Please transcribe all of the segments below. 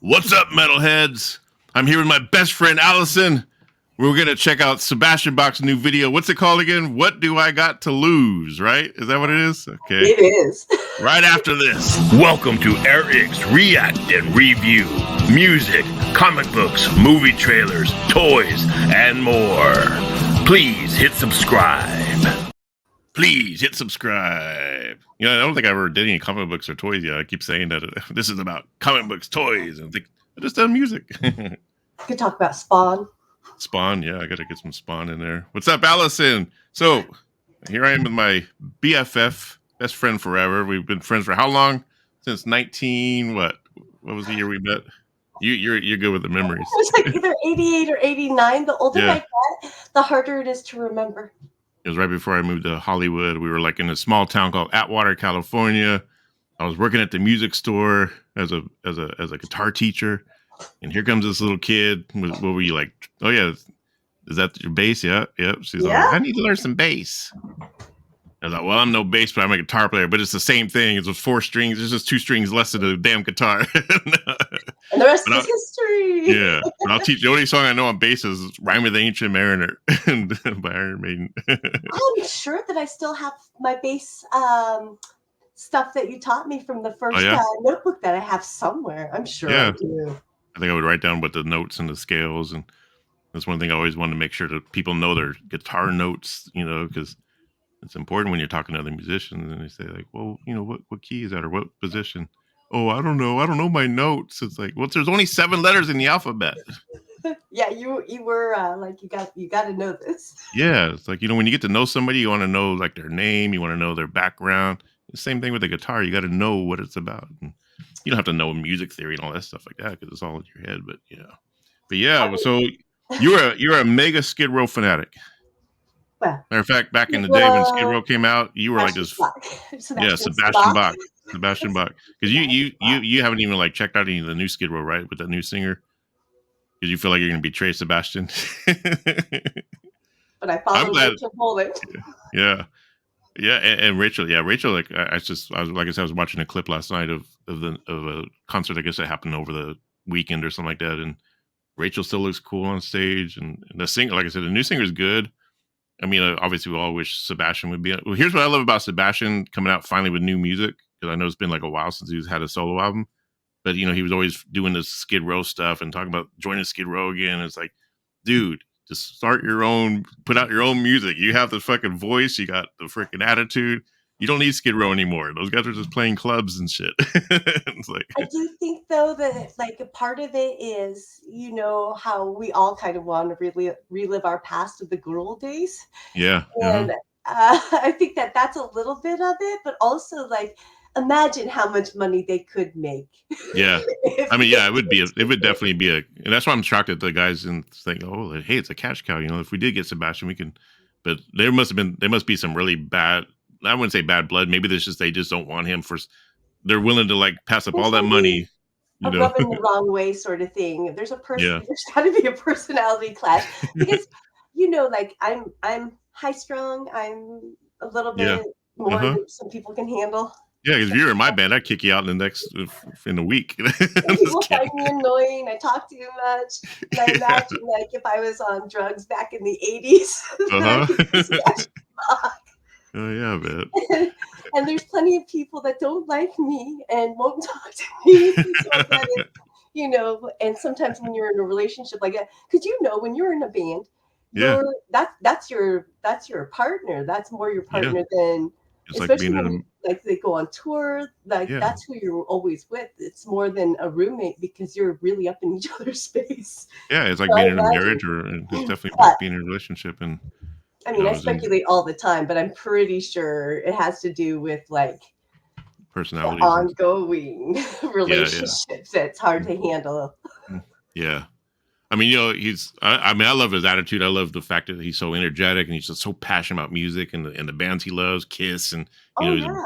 What's up, metalheads? I'm here with my best friend, Alicen. We're going to check out Sebastian Bach's new video. What's it called again? What Do I Got to Lose, right? Is that what it is? Okay. It is. Right after this. Welcome to Eric's React and Review. Music, comic books, movie trailers, toys, and more. Please hit subscribe. Please hit subscribe. You know, I don't think I ever did any comic books or toys yet. I keep saying that this is about comic books, toys, and I just done music. Could talk about Spawn. Spawn, yeah, I got to get some Spawn in there. What's up, Alicen? So here I am with my BFF, best friend forever. We've been friends for how long? Since 19, what was the year we met? You're good with the memories. It's like either 88 or 89. The older I get, the harder it is to remember. It was right before I moved to Hollywood. We were like in a small town called Atwater, California. I was working at the music store as a guitar teacher, and here comes this little kid. What were you like? Oh yeah, is that your bass? Yeah, yep. She's like, I need to learn some bass. I was like, well, I'm no bass, but I'm a guitar player. But it's the same thing. It's with 4 strings. There's just 2 strings less than a damn guitar. And the rest is history. Yeah. And I'll teach. The only song I know on bass is Rhyme of the Ancient Mariner by Iron Maiden. I'm sure that I still have my bass stuff that you taught me from the first notebook that I have somewhere. I'm sure I do. I think I would write down what the notes and the scales. And that's one thing I always wanted to make sure that people know their guitar notes, you know, because it's important when you're talking to other musicians and they say like, well, you know, what key is that or what position? Oh, I don't know. I don't know my notes. It's like, well, there's only 7 letters in the alphabet. Yeah, you were like, you got to know this. Yeah, it's like, you know, when you get to know somebody, you want to know like their name, you want to know their background. The same thing with the guitar. You got to know what it's about. And you don't have to know music theory and all that stuff like that because it's all in your head. But yeah. So you're a mega Skid Row fanatic. Well, matter of fact, back in the day when Skid Row came out, you were like this. Sebastian Bach. Sebastian Bach. Because you haven't even like checked out any of the new Skid Row, right? With that new singer. Because you feel like you're going to betray Sebastian. But I followed Rachel Poland. Yeah. Yeah, and Rachel, Rachel. Like I was watching a clip last night of a concert. I guess that happened over the weekend or something like that. And Rachel still looks cool on stage, and the singer, like I said, the new singer is good. I mean, obviously, we all wish Sebastian would be. Well, here's what I love about Sebastian coming out finally with new music, because I know it's been like a while since he's had a solo album. But you know, he was always doing this Skid Row stuff and talking about joining Skid Row again. It's like, dude, just start your own, put out your own music. You have the fucking voice, you got the freaking attitude. You don't need Skid Row anymore. Those guys are just playing clubs and shit. It's like, I do think though that like a part of it is, you know, how we all kind of want to really relive our past of the good old days. Yeah. And I think that that's a little bit of it, but also like, imagine how much money they could make. Yeah. I mean, yeah, it would definitely be and that's why I'm shocked that the guys in think, oh, hey, it's a cash cow. You know, if we did get Sebastian, we can, but there must be some really bad, I wouldn't say bad blood. Maybe they just don't want him they're willing to like pass up all that money. You know, rubbing the wrong way sort of thing. There's there's got to be a personality clash because, you know, like I'm high strung. I'm a little bit more than some people can handle. Yeah, because if you're in my band, I'd kick you out in a week. People find me annoying. I talk too much. And I imagine like if I was on drugs back in the 80s. Oh yeah, man. And there's plenty of people that don't like me and won't talk to me. So you know, and sometimes when you're in a relationship like that, because you know when you're in a band, that's your partner. That's more your partner than especially when like they go on tour. Like that's who you're always with. It's more than a roommate because you're really up in each other's space. Yeah, it's like being in a marriage, or it's definitely like being in a relationship. And I mean, I speculate all the time, but I'm pretty sure it has to do with like personality, ongoing relationships that's hard to handle. Yeah. I mean, you know, I love his attitude. I love the fact that he's so energetic and he's just so passionate about music and the bands he loves, Kiss, and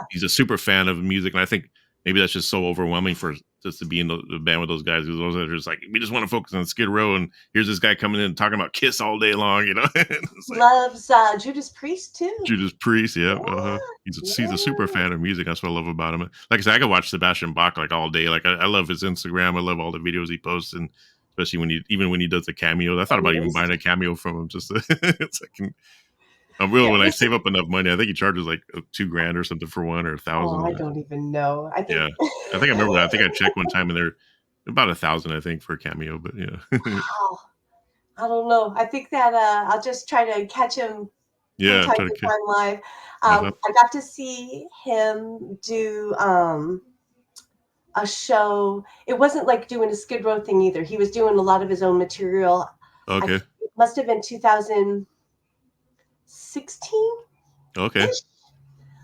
he's a super fan of music. And I think maybe that's just so overwhelming to just to be in the band with those guys. Because those are just like, we just want to focus on Skid Row, and here's this guy coming in and talking about Kiss all day long, you know. It's like, Loves Judas Priest too. Judas Priest, yeah. He's a super fan of music. That's what I love about him. Like I said, I could watch Sebastian Bach like all day. Like I love his Instagram. I love all the videos he posts, and especially when he does the cameo. I thought about even buying a cameo from him. Just it's like, I will when I save up enough money. I think he charges like $2,000 or something for one, or $1,000. Oh, I don't even know. I think. Yeah, I think I remember that. I think I checked one time, and they're about $1,000, I think, for a cameo. But yeah. Wow. I don't know. I think that I'll just try to catch him. Yeah, from time to time live. I got to see him do a show. It wasn't like doing a Skid Row thing either. He was doing a lot of his own material. Okay. It must have been 2016. Okay.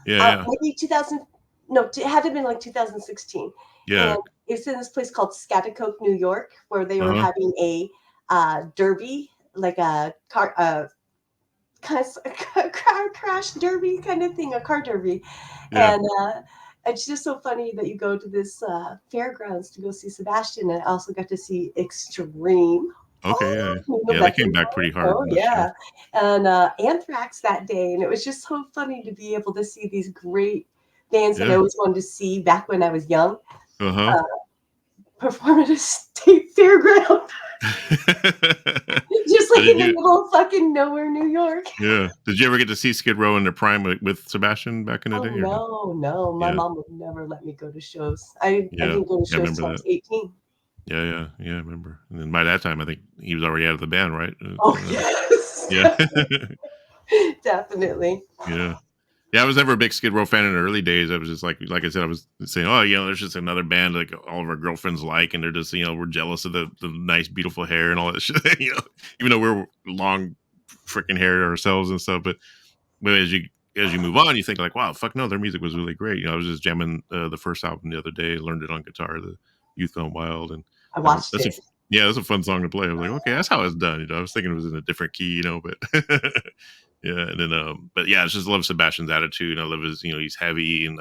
Yeah. Maybe 2000. No, it had to have been like 2016. Yeah. And it's in this place called Scotticoke, New York, where they were having a derby, like a car crash derby kind of thing, a car derby. Yeah. And it's just so funny that you go to this fairgrounds to go see Sebastian, and I also got to see Extreme. Okay, yeah, they came back pretty hard. Oh, yeah. And Anthrax that day, and it was just so funny to be able to see these great bands that I always wanted to see back when I was young. Perform at a state fairground. Just like in the middle of fucking nowhere, New York. Yeah. Did you ever get to see Skid Row in their prime with Sebastian back in the day? No. My mom would never let me go to shows. I didn't go to shows until I was 18. Yeah, I remember. And then by that time, I think he was already out of the band, right? Yes. Yeah. Definitely. Yeah. Yeah, I was never a big Skid Row fan in the early days. I was just like I said, I was saying, oh, there's just another band like all of our girlfriends like, and they're just, we're jealous of the nice, beautiful hair and all that shit, even though we're long freaking hair ourselves and stuff. But as you move on, you think like, wow, fuck no, their music was really great. I was just jamming the first album the other day, learned it on guitar, the Youth Gone Wild, and I watched it. That's a fun song to play. I was like, okay, that's how it's done. I was thinking it was in a different key, but yeah. And then, but yeah, I just love Sebastian's attitude. I love his, he's heavy. And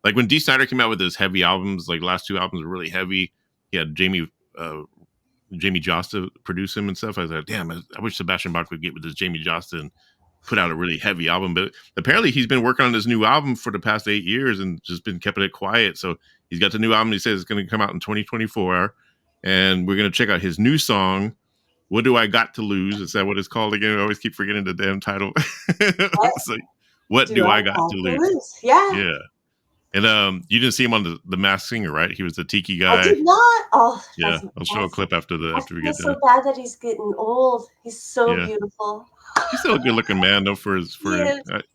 like when Dee Snider came out with his heavy albums, like last two albums were really heavy. He had Jamie Josta produce him and stuff. I was like, damn, I wish Sebastian Bach would get with this Jamie Josta and put out a really heavy album. But apparently he's been working on this new album for the past 8 years and just been keeping it quiet. So he's got the new album. He says it's going to come out in 2024. And we're going to check out his new song, What Do I Got to Lose? Is that what it's called again? I always keep forgetting the damn title. It's like, what do I got to lose? Yeah. Yeah. And you didn't see him on the Masked Singer, right? He was the tiki guy. I did not. Oh, yeah. I'll show a clip after we get done. It's so bad that he's getting old. He's so beautiful. He's still a good looking man though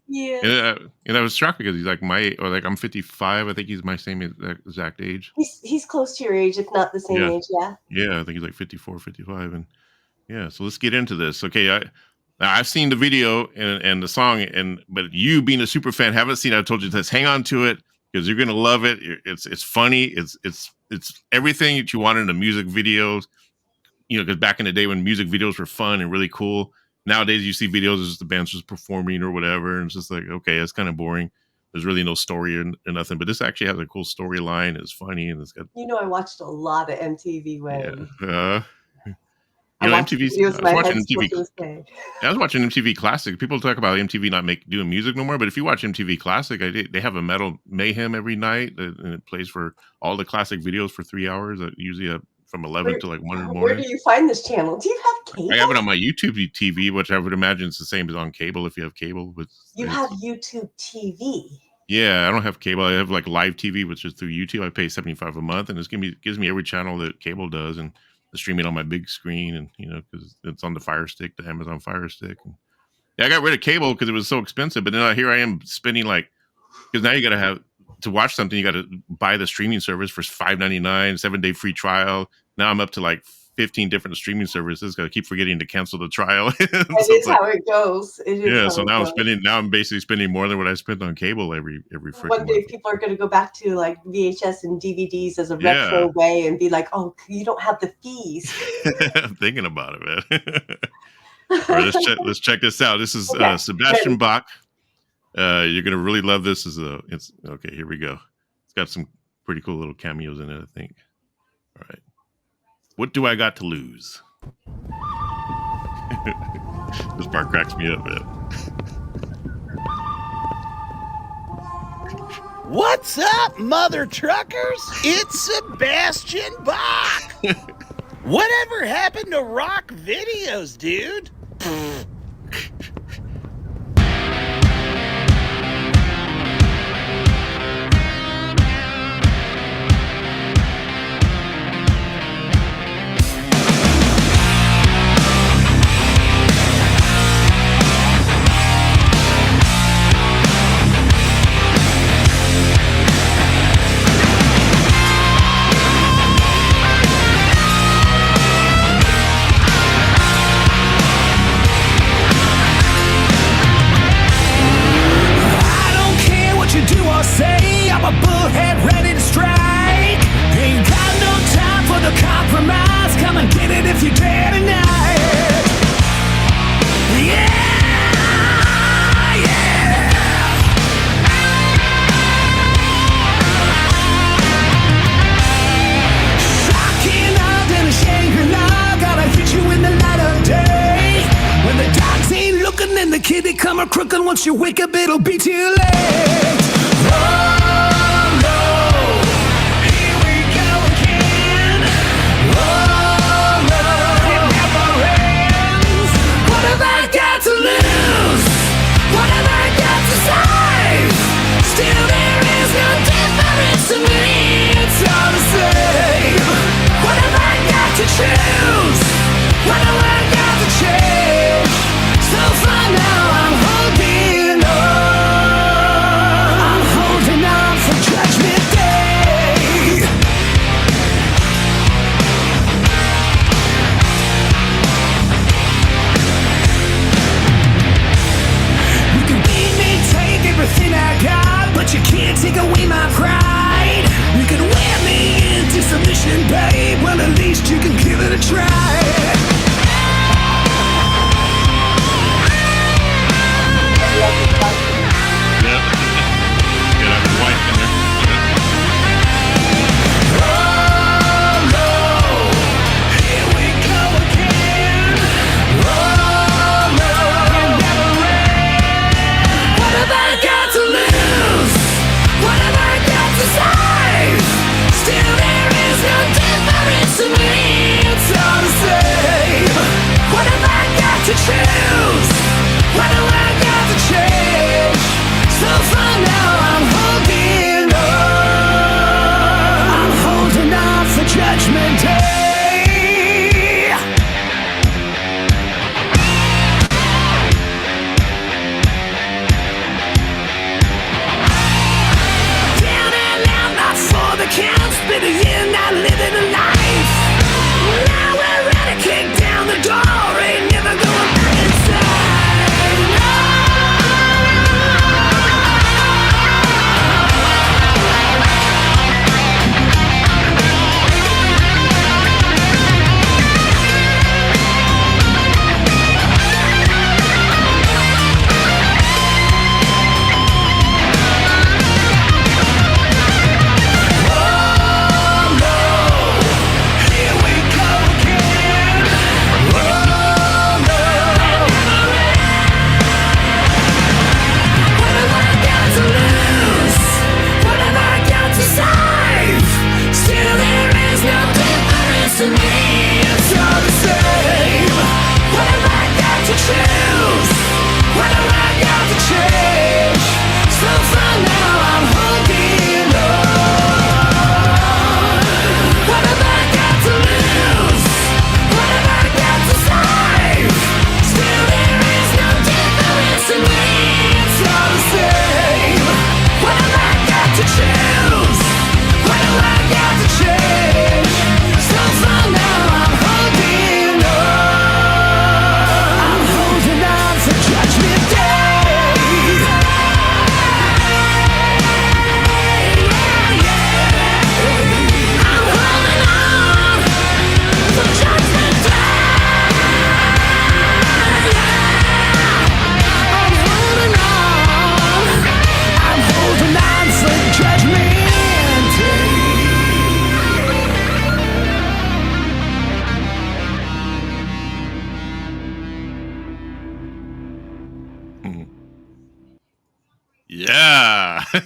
Yeah. And I was shocked because he's like I'm 55. I think he's my same exact age. He's close to your age, if not the same age. Yeah. Yeah, I think he's like 54, 55, and yeah. So let's get into this. Okay, I've seen the video and the song, but you being a super fan haven't seen it. I told you this. Hang on to it because you're gonna love it. It's funny. It's everything that you want in a music videos. Because back in the day when music videos were fun and really cool. Nowadays, you see videos of just the band's just performing or whatever, and it's just like, okay, it's kind of boring. There's really no story or nothing, but this actually has a cool storyline. It's funny, and it's got. I watched a lot of MTV when. MTV. I was watching MTV Classic. People talk about MTV not doing music no more, but if you watch MTV Classic, they have a Metal Mayhem every night, and it plays for all the classic videos for 3 hours. Usually from 11 to like 1 in the morning. Where do you find this channel? Do you have cable? I have it on my YouTube TV, which I would imagine is the same as on cable if you have cable. But you have YouTube TV. Yeah, I don't have cable. I have like live TV, which is through YouTube. I pay $75 a month, and it gives me every channel that cable does, and I stream it on my big screen, and because it's on the Fire Stick, the Amazon Fire Stick. And I got rid of cable because it was so expensive, but then here I am spending because now you got to have to watch something, you got to buy the streaming service for $5.99, 7-day free trial. Now I'm up to like 15 different streaming services. Got to keep forgetting to cancel the trial. That is how it goes. So now I'm basically spending more than what I spent on cable every freaking one day month. People are going to go back to like VHS and DVDs as a retro way and be like, oh, you don't have the fees. I'm thinking about it, man. All right, let's check this out. This is Sebastian Bach. You're gonna really love this. It's okay. Here we go. It's got some pretty cool little cameos in it, I think. What do I got to lose? This part cracks me up, man. What's up, mother truckers? It's Sebastian Bach. Whatever happened to rock videos, dude? Say I'm a bullhead ready to strike. Ain't got no time for the compromise. Come and get it if you dare tonight. Yeah, yeah. Shocking out in a Shangri-La. Gotta hit you in the light of day. When the dogs ain't looking and the kitty come a crookin'. Once you wake up, it'll be too late. Oh no, here we go again. Oh no, it never ends. What have I got to lose? What have I got to save? Still there is no difference to me. It's all the same. What have I got to choose? What have I got to change? So far now I'm holding on.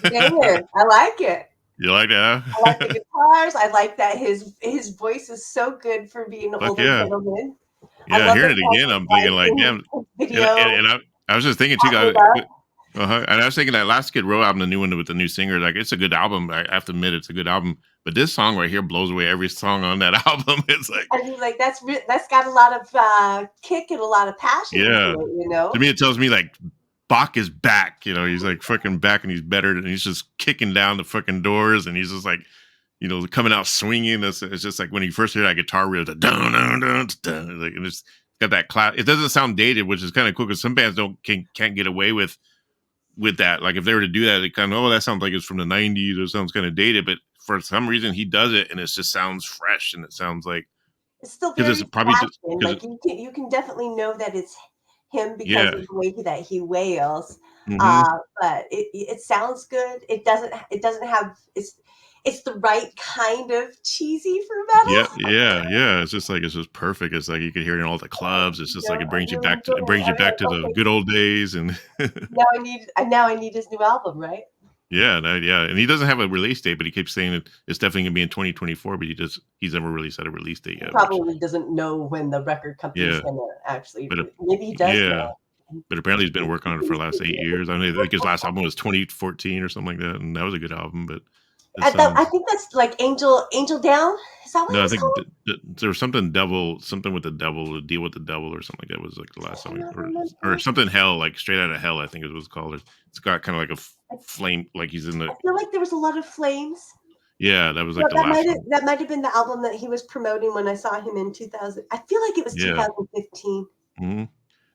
There, I like it. You like that? I like the guitars. I like that his voice is so good for being an Fuck older yeah. gentleman. I Yeah, love hearing it it again, I'm thinking like, in damn. his And, video. I was just thinking too, Wrap guys. It Up. And I was thinking that last Skid Row album, the new one with the new singer, like it's a good album. I have to admit, it's a good album. But this song right here blows away every song on that album. It's like, I mean, like that's got a lot of kick and a lot of passion yeah. into it, you know. To me, it tells me like Bach is back. You know, he's like fucking back and he's better. And he's just kicking down the fucking doors and he's just like, you know, coming out swinging. It's just like when you first hear that guitar riff, the dun dun dun dun, like, and it's got that class. It doesn't sound dated, which is kind of cool because some bands can't get away with that. Like if they were to do that, it kind of, that sounds like it's from the 90s or sounds kind of dated. But for some reason, he does it and it just sounds fresh and it sounds like it's still very it's probably just like you can definitely know that it's him because of the way that he wails. But it sounds good. It doesn't have it's the right kind of cheesy for metal. Yeah. It's just perfect. It's like you can hear it in all the clubs. It's just like it brings you back to the good old days. And now I need his new album, right? Yeah. And he doesn't have a release date, but he keeps saying it's definitely gonna be in 2024. But he's never really set a release date yet. He probably doesn't know when the record company is gonna actually. But maybe he does. Yeah. But apparently he's been working on it for the last 8 years. I mean, I think his last album was 2014 or something like that, and that was a good album. But I think that's like Angel Down. Is that what no, it was called? There was something with the devil, to deal with the devil, or something like that. Was like the last song, or something hell, like Straight Out of Hell, I think it was called. It's got kind of like a flame, like he's in the. I feel like there was a lot of flames. Yeah, that was like the last one. That might have been the album that he was promoting when I saw him in 2000. I feel like it was 2015. Mm-hmm.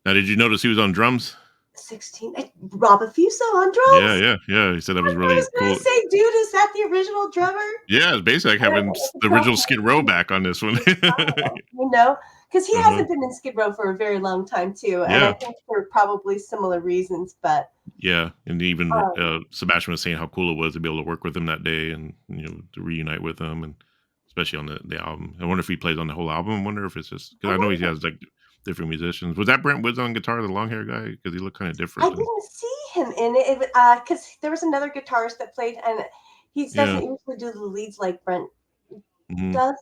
Now, did you notice he was on drums? 16. Rob Affuso on drums. Yeah. He said that was really I was cool. Say, dude, is that the original drummer? Yeah, it's basically like having the original Skid Row back on this one. You know, because he hasn't been in Skid Row for a very long time too, and I think for probably similar reasons. But yeah, and even Sebastian was saying how cool it was to be able to work with him that day, and to reunite with him, and especially on the album. I wonder if he plays on the whole album. I wonder if it's just because I know he has like different musicians. Was that Brent Woods on guitar, the long hair guy? Because he looked kind of different. I didn't see him in it because there was another guitarist that played, and he doesn't usually do the leads like Brent does.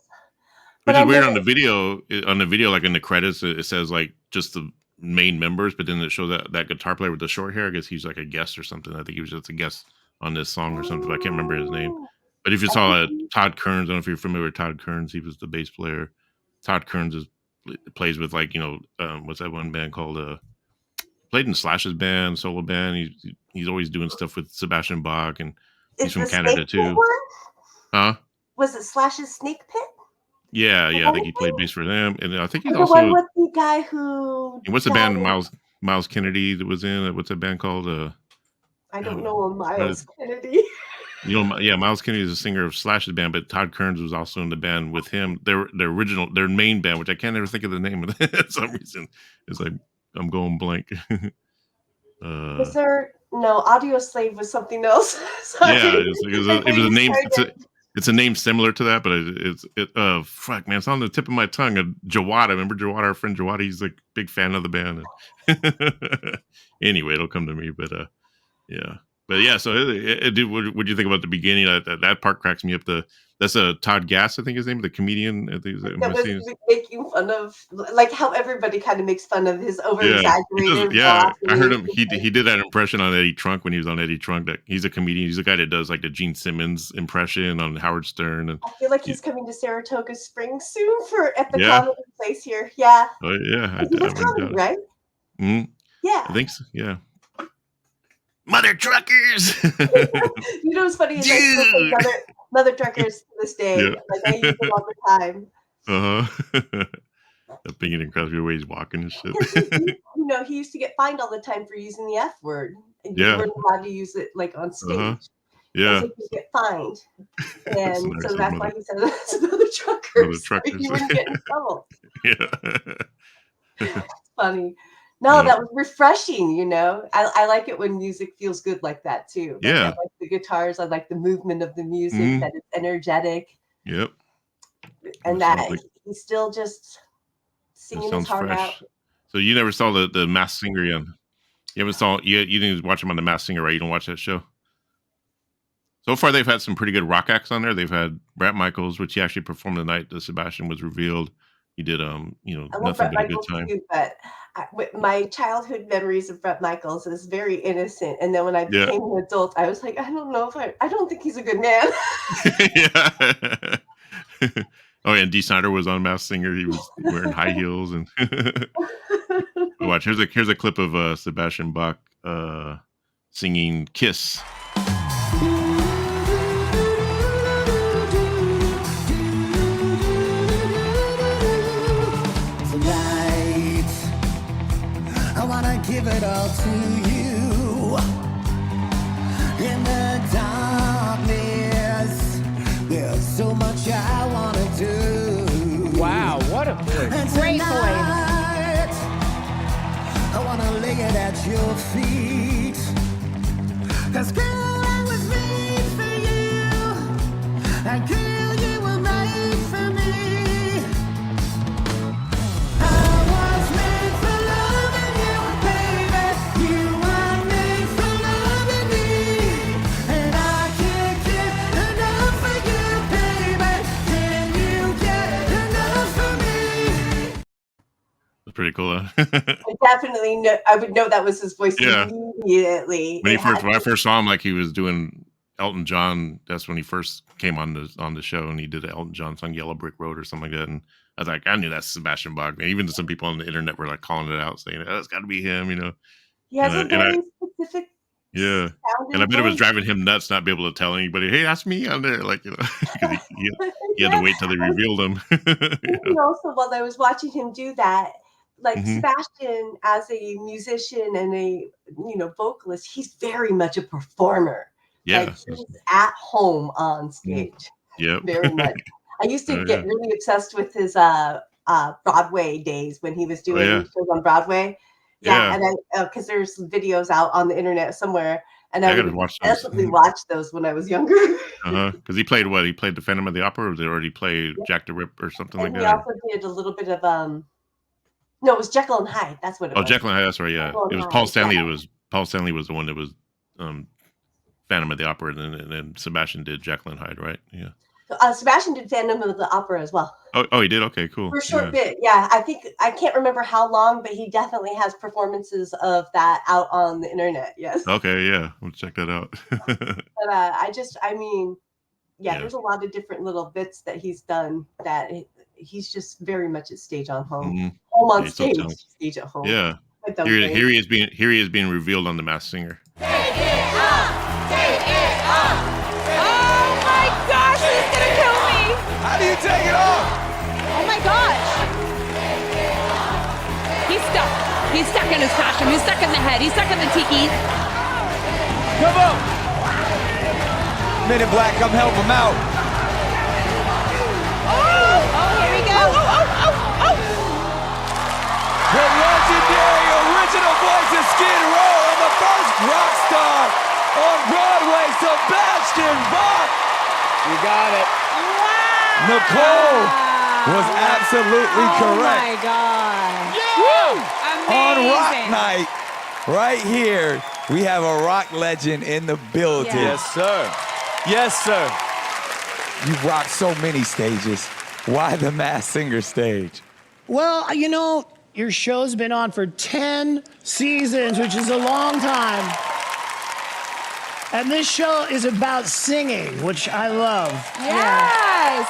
Which is weird on the video. Like in the credits, it says like just the main members, but then it shows that guitar player with the short hair. I guess he's like a guest or something. I think he was just a guest on this song or something. But I can't remember his name. But if you saw Todd Kearns, I don't know if you're familiar with Todd Kearns. He was the bass player. Todd Kearns plays with like what's that one band called? Played in Slash's band, solo band. He's always doing stuff with Sebastian Bach, and he's from Canada too. Huh? Was it Slash's Snake Pit? Yeah. I think he played bass for them, and I think he's also the one with the guy who. What's the band Miles Kennedy that was in? What's that band called? I don't know Miles Kennedy. Miles Kennedy is a singer of Slash's band, but Todd Kearns was also in the band with him. Their main band, which I can't ever think of the name of it for some reason. It's like I'm going blank. Was there Audio Slave was something else? It was a name. It's a name similar to that, but fuck man, it's on the tip of my tongue. Jawada, remember Jawada, our friend Jawada? He's like big fan of the band. Anyway, it'll come to me, but yeah. But yeah, so what do you think about the beginning? That part cracks me up. That's Todd Gass, I think his name, the comedian. I think that was making fun of like how everybody kind of makes fun of his over exaggerated. Yeah, I heard him. He did that impression on Eddie Trunk when he was on Eddie Trunk. That he's a comedian. He's the guy that does like the Gene Simmons impression on Howard Stern. And I feel like he's coming to Saratoga Springs soon at the comedy place here. Yeah. Oh yeah, That's comedy, right? Mm-hmm. Yeah, I think so. Yeah. Mother truckers. It's funny. Is I still say mother truckers to this day. Yeah. Like I use them all the time. I'm thinking in Crosby the way he's walking and shit. He used to get fined all the time for using the F word. And you weren't allowed to use it like on stage. Yeah. So you get fined. And so that's why he said it's mother truckers. So you wouldn't get in trouble. Yeah. It's funny. No, that was refreshing, I like it when music feels good like that too. Like, I like the guitars, I like the movement of the music, that it's energetic. Yep. And that he's still just singing his heart out. So you never saw the Masked Singer yet? You didn't watch him on the Masked Singer, right? You don't watch that show? So far, they've had some pretty good rock acts on there. They've had Bret Michaels, which he actually performed the night that Sebastian was revealed. He did, I love Nothing Bret But a Good Michaels Time. too, but my childhood memories of Bret Michaels is very innocent. And then when I Yeah. became an adult, I was like, I don't know if I don't think he's a good man. Yeah. Oh, yeah, and Dee Snider was on Masked Singer. He was wearing high heels and watch. Here's a clip of Sebastian Bach singing "Kiss." Tonight, I wanna give it all to you. In the darkness, there's so much I wanna do. Wow, what a And great voice. tonight, I wanna lay it at your feet. 'Cause girl, I was made for you. And girl, you were made for me. I was made for loving you, baby. You are made for loving me. And I can't get enough of you, baby. Can you get enough of me? That's pretty cool. Huh? I definitely know. I would know that was his voice Yeah. immediately. When I first saw him, like he was doing Elton John. That's when he first came on the show, and he did an Elton John song, "Yellow Brick Road" or something like that. And I was like, I knew that's Sebastian Bach. And even some people on the internet were like calling it out, saying, "Oh, it's got to be him," He has a And I- very specific Yeah, sounding and I bet it was voice. driving him nuts not be able to tell anybody, "Hey, that's me on there," like because he had to Yeah. wait till they revealed him. And also, while I was watching him do that, like Mhm. Sebastian, as a musician and a vocalist, he's very much a performer. Yeah. Like he's at home on stage, Yep. very much. I used to Oh, get yeah. really obsessed with his Broadway days when he was doing yeah. shows on Broadway. Yeah. And then because there's videos out on the internet somewhere, and I I gotta would watch those. definitely watch those when I was younger. Because he played what? He played the Phantom of the Opera, or did already play Jack the Ripper or something like And he that? also did a little bit of no, it was Jekyll and Hyde. That's what it Oh, was. Jekyll and Hyde. That's right. Yeah, Jekyll and it was Hyde, Paul Stanley. yeah. It was Paul Stanley was the one that was Phantom of the Opera, and then Sebastian did Jekyll and Hyde, right? Yeah. Sebastian did Phantom of the Opera as well. Oh, he did. Okay, cool. For a short Yeah. bit. Yeah, I think I can't remember how long, but he definitely has performances of that out on the internet. Yes. Okay, yeah, we'll check that out. But Yeah. there's a lot of different little bits that he's done that he's just very much at stage on home. Mhm. Home on Yeah, he's so stage, talented. stage at home. Yeah. A dumb Here thing. he is being revealed on The Masked Singer. Oh my gosh, he's gonna kill me! How do you take it off? Oh my gosh! He's stuck. He's stuck in his costume. He's stuck in the head. He's stuck in the tiki. Come on. Men in Black, come help him out. Oh, here we go. Oh. The legendary original voice of Skid Row and the first rock star on Broadway, Sebastian Bach. You got it. Wow. Nicole was absolutely correct. Oh my God. On Amazing. Rock Night, right here, we have a rock legend in the building. Yeah. Yes, sir. Yes, sir. You've rocked so many stages. Why the Masked Singer stage? Well, your show's been on for 10 seasons, which is a long time. And this show is about singing, which I love. Yes.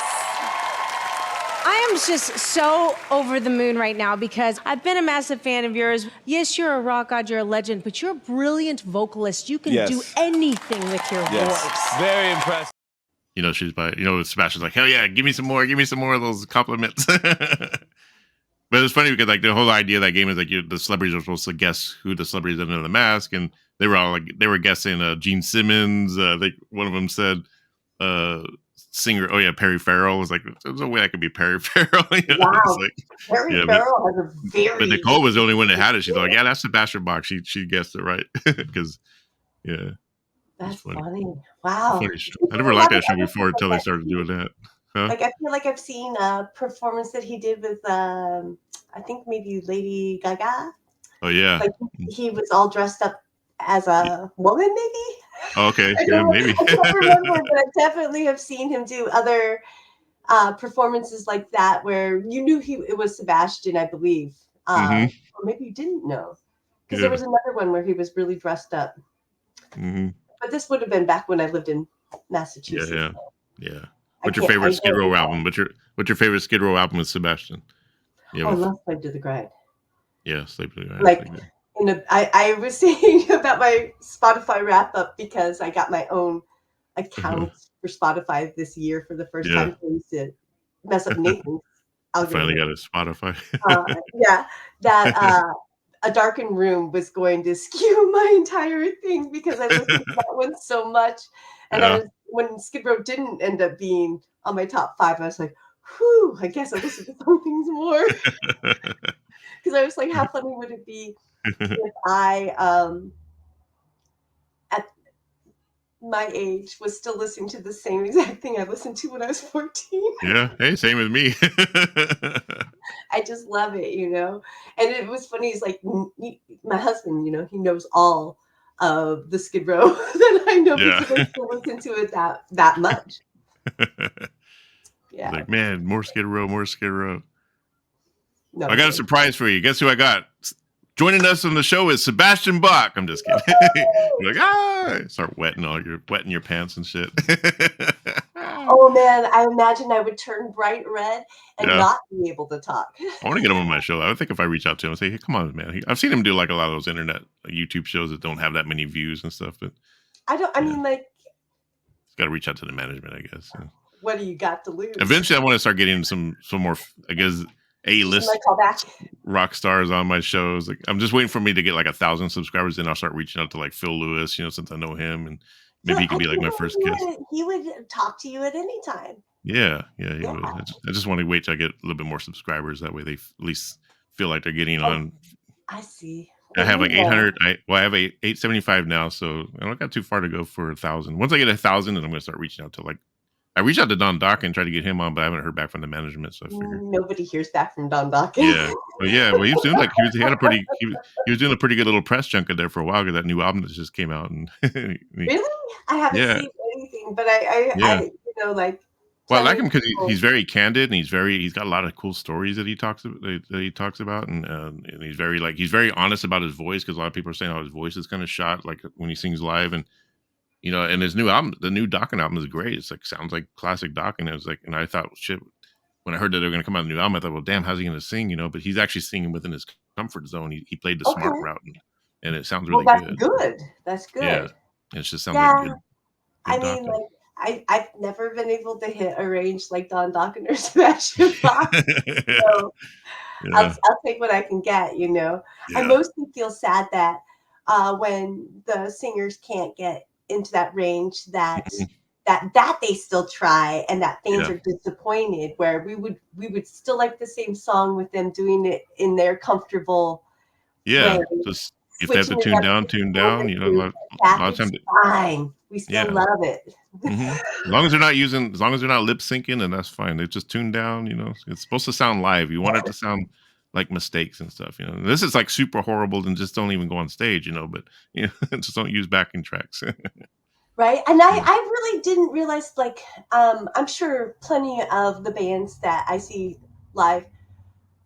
I am just so over the moon right now because I've been a massive fan of yours. Yes, you're a rock god, you're a legend, but you're a brilliant vocalist. You can Yes. do anything with your voice. Very impressive. Sebastian's like, hell yeah, give me some more of those compliments. But it's funny because like the whole idea of that game is like the celebrities are supposed to guess who the celebrities under the mask, and they were all like guessing Gene Simmons. One of them said singer. Oh yeah, Perry Farrell was like, there's no way I could be Perry Farrell. Wow. It's like, Perry yeah, Farrell has a very. but Nicole was the only one that had it. She's like, yeah, that's Sebastian Bach. She guessed it right because yeah. That's funny. funny. Wow. Funny show. I never liked that show before until they started doing that. Huh? Like I feel like I've seen a performance that he did with I think maybe Lady Gaga. Oh yeah. Like he was all dressed up as a woman, maybe. Oh, okay, I yeah, don't, maybe. I don't remember, but I definitely have seen him do other performances like that where you knew it was Sebastian, I believe. Hmm. Or maybe you didn't know. Because there Yeah. was another one where he was really dressed up. Hmm. But this would have been back when I lived in Yeah, Massachusetts. yeah, yeah. I What's your can't. I favorite Skid don't Row recall. album? What's your favorite Skid Row album with Sebastian? You Oh, I have love Slave to the Grind. yeah, Sleep to the Grind. Like, I was saying about my Spotify wrap up because I got my own account for Spotify this year for the first Yeah. time. I used to mess up Nathan's I finally algorithm. got a Spotify. Yeah, that A Darkened Room was going to skew my entire thing because I listened to that one so much. And Yeah. when Skid Row didn't end up being on my top 5, I was like, whew, I guess I listened to some things more. Because I was like, how funny would it be if I, at my age, was still listening to the same exact thing I listened to when I was 14? Yeah. Hey, same with me. I just love it, you know? And it was funny. He's like, my husband, you know, he knows all of the Skid Row that I know Yeah. because I still listen to it that much. Yeah. Like, man, more Skid Row, more Skid Row. No, I got a surprise for you. Guess who I got? Joining us on the show is Sebastian Bach. I'm just kidding. You're like, start wetting your pants and shit. Oh man, I imagine I would turn bright red and Yeah. not be able to talk. I want to get him on my show. I think if I reach out to him and say, hey, come on, man. I've seen him do like a lot of those internet YouTube shows that don't have that many views and stuff, but I mean, like, got to reach out to the management, I guess. Yeah. what do you got to lose? Eventually, I want to start getting some more, I guess, A-list Should I call back? rock stars on my shows. Like, I'm just waiting for me to get like 1,000 subscribers, then I'll start reaching out to like Phil Lewis, you know, since I know him, and maybe he can be like my first guest. He would talk to you at any time. Yeah, he would. I just want to wait till I get a little bit more subscribers. That way, they at least feel like they're getting on. I see. I have like 800. I have 875 now, so I don't got too far to go for 1,000. Once I get 1,000, then I'm gonna start reaching out to I reached out to Don Dock and tried to get him on, but I haven't heard back from the management. So I figured nobody hears back from Don Dock. Yeah, well, he was doing he was doing a pretty good little press junket there for a while because that new album that just came out. And really, I haven't seen anything, but I you know, like. Well, I like him because he's very candid and he's got a lot of cool stories that he talks about, and he's very honest about his voice because a lot of people are saying, oh, his voice is kind of shot like when he sings live, and you know, and his new album, the new Dokken album, is great. It's like sounds like classic Dokken. It was like, and I thought, shit, when I heard that they were going to come out with a new album, I thought, well, damn, how's he going to sing? You know, but he's actually singing within his comfort zone. He played the smart route, and it sounds really that's good. good. That's good. Yeah, it just sounds like good. I mean, like I've never been able to hit a range like Don Dokken or Sebastian Bach. So I'll take what I can get, you know. Yeah. I mostly feel sad that when the singers can't get into that range that they still try and that fans are disappointed, where we would still like the same song with them doing it in their comfortable way. Just if they have to tune down, you know, a lot of times fine. We still love it. As long as they're not lip syncing, then that's fine. They just tune down, you know. It's supposed to sound live. You want it to sound like mistakes and stuff, you know. This is like super horrible and just don't even go on stage, you know, but you know, just don't use backing tracks. Right. And I really didn't realize, like, I'm sure plenty of the bands that I see live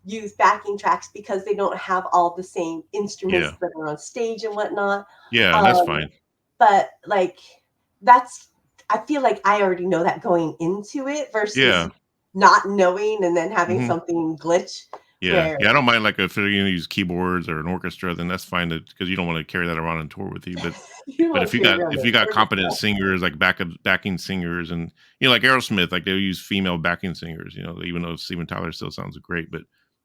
use backing tracks because they don't have all the same instruments that are on stage and whatnot. Yeah, that's fine. But like, I feel like I already know that going into it versus not knowing and then having something glitch. Yeah, I don't mind like if you're going to use keyboards or an orchestra, then that's fine because you don't want to carry that around on tour with you. But if you got competent singers like backing singers, and you know, like Aerosmith, like they'll use female backing singers, you know, even though Steven Tyler still sounds great,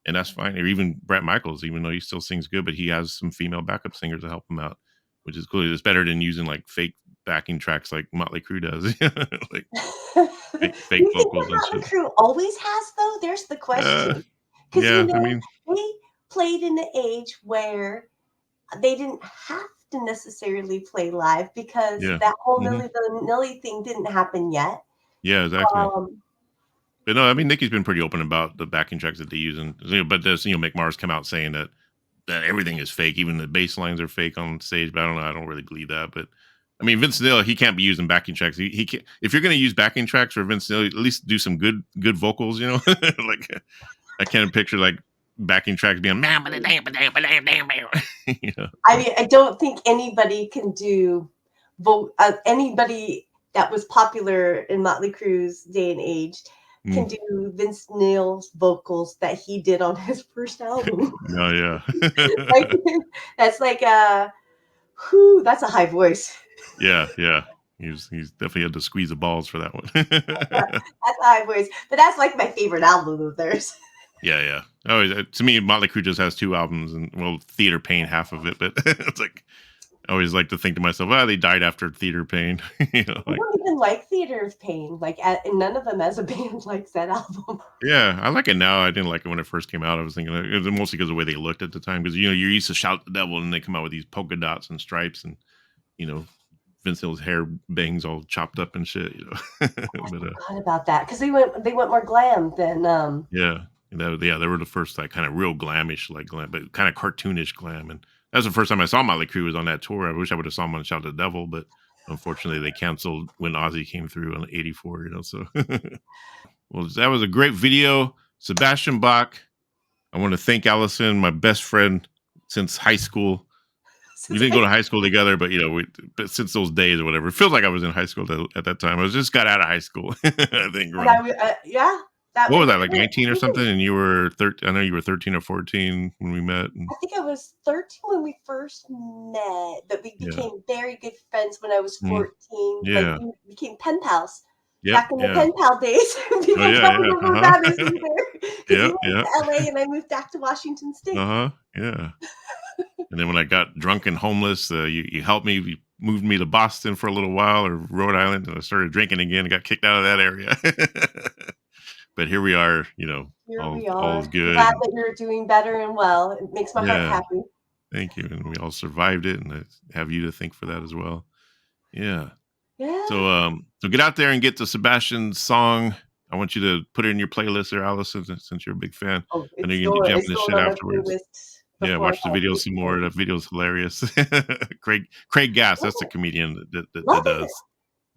and that's fine. Or even Bret Michaels, even though he still sings good, but he has some female backup singers to help him out, which is cool. It's better than using like fake backing tracks like Motley Crue does, like fake vocals and shit. Motley Crue always has though. There's the question. Because you know, I mean, they played in an age where they didn't have to necessarily play live because that whole Nelly thing didn't happen yet. Yeah, exactly. But no, I mean, Nicky's been pretty open about the backing tracks that they use, but there's Mick Mars come out saying that everything is fake, even the bass lines are fake on stage. But I don't know, I don't really believe that. But I mean, Vince Neil, he can't be using backing tracks. He can't, if you're going to use backing tracks for Vince Neil, at least do some good vocals, you know? Like, I can't picture like backing tracks being, you know? I mean, I don't think anybody can do anybody that was popular in Motley Crue's day and age can do Vince Neil's vocals that he did on his first album. Oh yeah. Like, that's like that's a high voice. Yeah. He's definitely had to squeeze the balls for that one. That's a high voice. But that's like my favorite album of theirs. Yeah. Oh, to me, Motley Crue just has 2 albums, and well, Theater Pain half of it. But it's like I always like to think to myself, they died after Theater Pain. You know, I don't even like Theater of Pain. Like, and none of them as a band likes that album. Yeah, I like it now. I didn't like it when it first came out. I was thinking it was mostly because of the way they looked at the time. Because you're used to Shout the Devil, and they come out with these polka dots and stripes, and Vince Neil's hair bangs all chopped up and shit. I forgot about that because they went more glam than they were the first like kind of real glamish like glam, but kind of cartoonish glam. And that was the first time I saw Motley Crue was on that tour. I wish I would have saw them on Shout the Devil, but unfortunately they canceled when Ozzy came through on '84. So well, that was a great video. Sebastian Bach. I want to thank Alicen, my best friend since high school. We didn't go to high school together, but but since those days or whatever, it feels like I was in high school at that time. I just got out of high school, I think. What was that, like 19 or something? And you were 13. I know you were 13 or 14 when we met. I think I was 13 when we first met, but we became very good friends when I was 14. Yeah, like, we became pen pals. Yep, back in the pen pal days. People probably don't know about this either. Because he went to LA and I moved back to Washington State. Yeah. And then when I got drunk and homeless, you helped me. You moved me to Boston for a little while, or Rhode Island, and I started drinking again and got kicked out of that area. But here we are, all is good. Glad that you're doing better and well. It makes my heart happy. Thank you. And we all survived it, and I have you to thank for that as well. Yeah. So get out there and get the Sebastian song. I want you to put it in your playlist there, Allison, since you're a big fan. Oh, I know you're gonna jump in the shit afterwards. Yeah, watch the video some more. That video's hilarious. Craig Gass, that's the comedian that does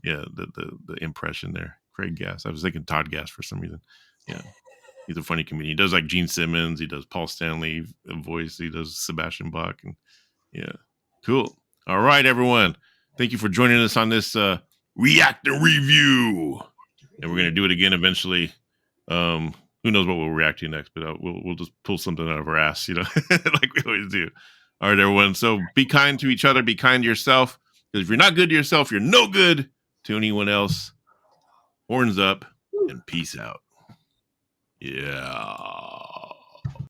the impression there. Craig Gass. I was thinking Todd Gass for some reason. Yeah. He's a funny comedian. He does like Gene Simmons, he does Paul Stanley voice, he does Sebastian Bach, and cool. All right, everyone. Thank you for joining us on this react and review. And we're gonna do it again eventually. Who knows what we'll react to next, but we'll just pull something out of our ass, like we always do. All right, everyone. So be kind to each other, be kind to yourself. Because if you're not good to yourself, you're no good to anyone else. Horns up and peace out. Yeah.